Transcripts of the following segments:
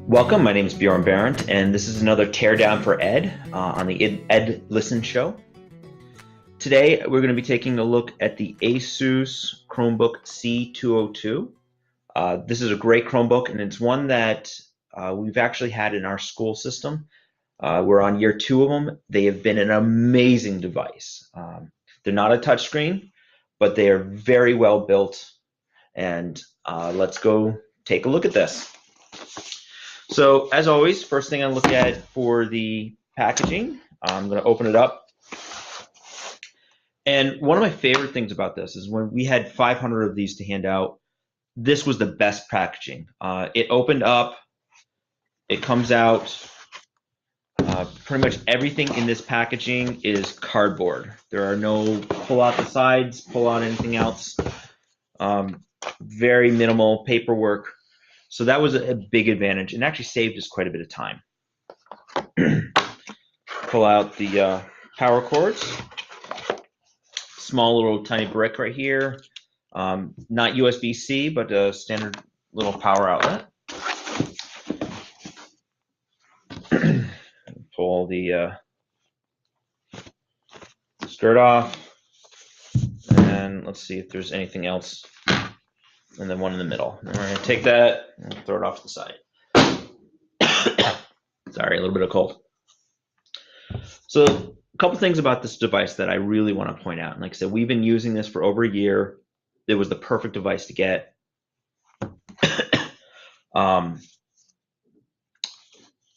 Welcome, my name is BjornBehrendt, and this is another Teardown for Ed on the EdListen show. Today, we're going to be taking a look at the Asus Chromebook C202. This is a great Chromebook, and it's one that we've actually had in our school system. We're on year 2 of them. They have been an amazing device. They're not a touchscreen, but they are very well built, and let's go take a look at this. So as always, first thing I look at for the packaging, I'm going to open it up. And one of my favorite things about this is when we had 500 of these to hand out, this was the best packaging. It opened up, it comes out, pretty much everything in this packaging is cardboard. There are no pull out the sides, pull out anything else. Very minimal paperwork. So that was a big advantage and actually saved us quite a bit of time. Pull out the power cords. Small little tiny brick right here. Not USB-C, but a standard little power outlet. Pull the skirt off. And let's see if there's anything else. And then one in the middle. And we're going to take that and throw it off to the side. Sorry, a little bit of cold. So a couple things about this device that I really want to point out. And like I said, we've been using this for over a year. It was the perfect device to get.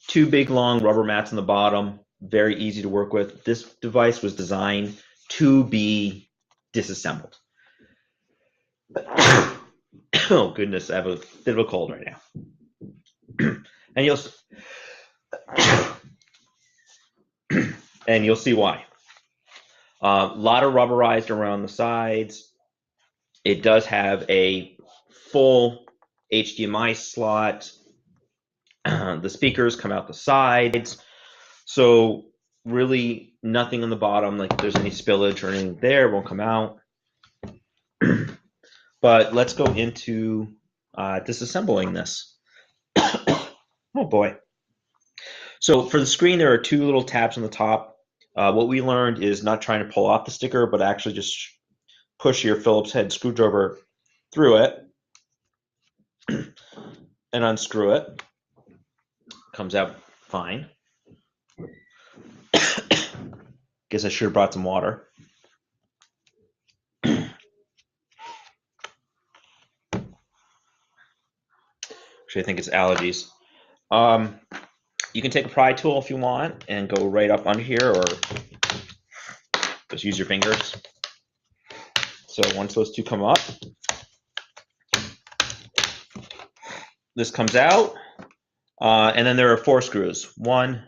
Two big long rubber mats on the bottom, very easy to work with. This device was designed to be disassembled. Oh goodness, I have a bit of a cold right now. And you'll see why. A lot of rubberized around the sides. It does have a full HDMI slot. The speakers come out the sides. So really nothing on the bottom, like if there's any spillage or anything there, won't come out. But let's go into disassembling this. Oh boy. So for the screen, there are 2 little tabs on the top. What we learned is not trying to pull off the sticker, but actually just push your Phillips head screwdriver through it and unscrew it. Comes out fine. Guess I should have brought some water. Actually, I think it's allergies. You can take a pry tool if you want and go right up under here, or just use your fingers. So once those 2 come up, this comes out, and then there are 4 screws. 1,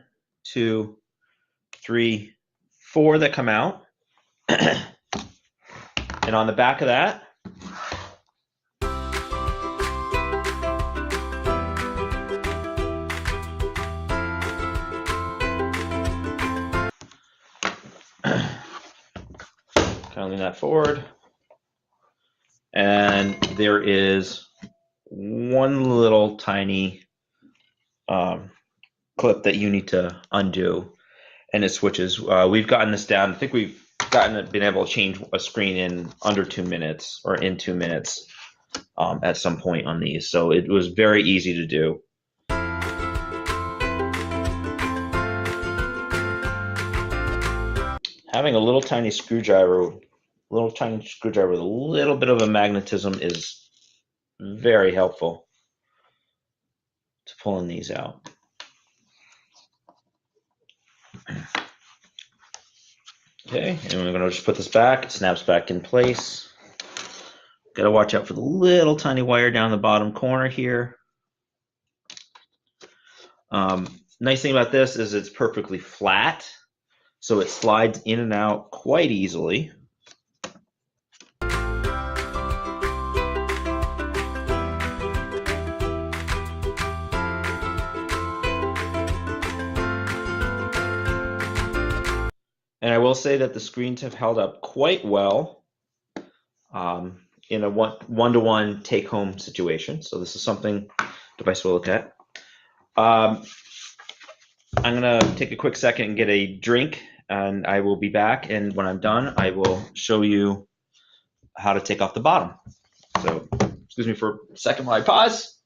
2, 3, 4 that come out. And on the back of that, kind of lean that forward, and there is one little tiny clip that you need to undo, and it switches. We've gotten this down. I think we've been able to change a screen in under 2 minutes, or in 2 minutes at some point on these. So it was very easy to do. Having a little tiny screwdriver with a little bit of a magnetism is very helpful to pulling these out. Okay, and we're going to just put this back. It snaps back in place. Got to watch out for the little tiny wire down the bottom corner here. Nice thing about this is it's perfectly flat, so it slides in and out quite easily. And I will say that the screens have held up quite well in a one-to-one take-home situation. So this is something device we'll look at. I'm gonna take a quick second and get a drink, and I will be back. And when I'm done, I will show you how to take off the bottom. So, excuse me for a second while I pause.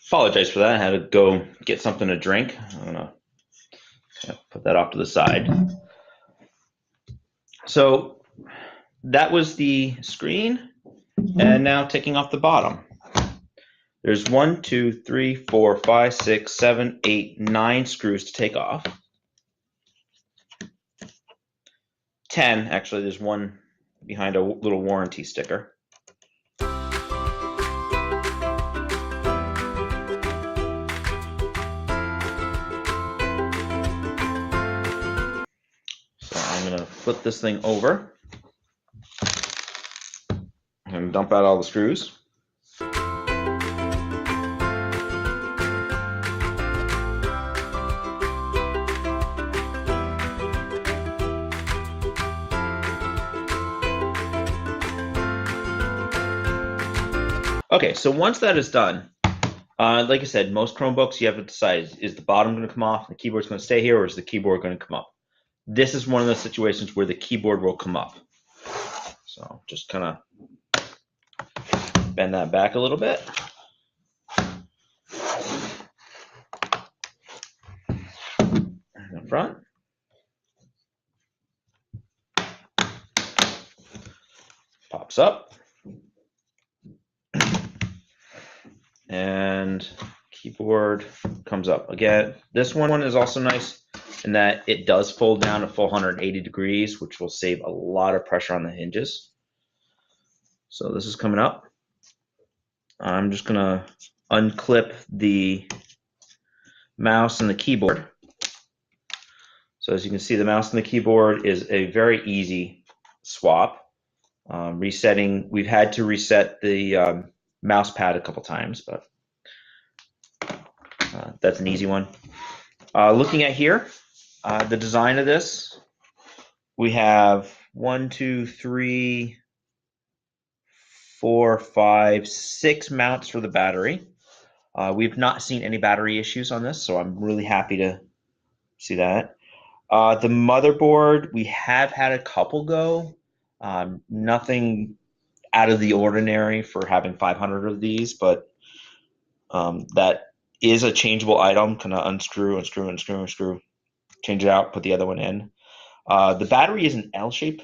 Apologize for that. I had to go get something to drink. I'm gonna put that off to the side. So that was the screen, and now taking off the bottom. There's 1, 2, 3, 4, 5, 6, 7, 8, 9 screws to take off. 10, actually, there's one behind a little warranty sticker. So I'm gonna flip this thing over and dump out all the screws. Okay, so once that is done, like I said, most Chromebooks you have to decide, is the bottom going to come off, the keyboard's going to stay here, or is the keyboard going to come up? This is one of those situations where the keyboard will come up. So just kind of bend that back a little bit. In the front. Pops up. And keyboard comes up. Again, this one is also nice in that it does fold down a full 180 degrees, which will save a lot of pressure on the hinges. So this is coming up. I'm just gonna unclip the mouse and the keyboard. So as you can see, the mouse and the keyboard is a very easy swap. Resetting, we've had to reset the mouse pad a couple times, but that's an easy one. Looking at here, the design of this, we have 1, 2, 3, 4, 5, 6 mounts for the battery. We've not seen any battery issues on this, so I'm really happy to see that. The motherboard, we have had a couple go. Nothing out of the ordinary for having 500 of these, but that is a changeable item. Kind of unscrew, unscrew, unscrew, unscrew, change it out, put the other one in. The battery is an L shape.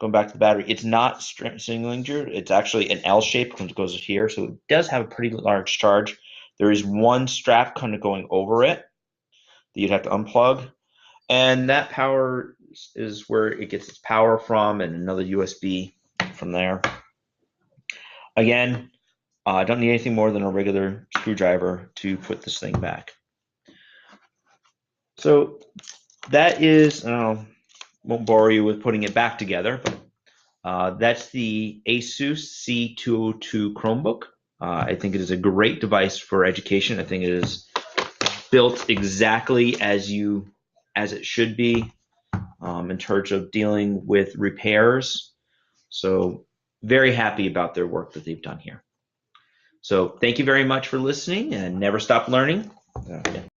Going back to the battery, it's not signaling geared. It's actually an L shape when it goes here, so it does have a pretty large charge. There is one strap kind of going over it that you'd have to unplug, and that power is where it gets its power from, and another USB from there. Again, I don't need anything more than a regular screwdriver to put this thing back. So that is, won't bore you with putting it back together, but that's the Asus C202 Chromebook. I think it is a great device for education. I think it is built exactly as it should be in terms of dealing with repairs. So very happy about their work that they've done here. So thank you very much for listening, and never stop learning.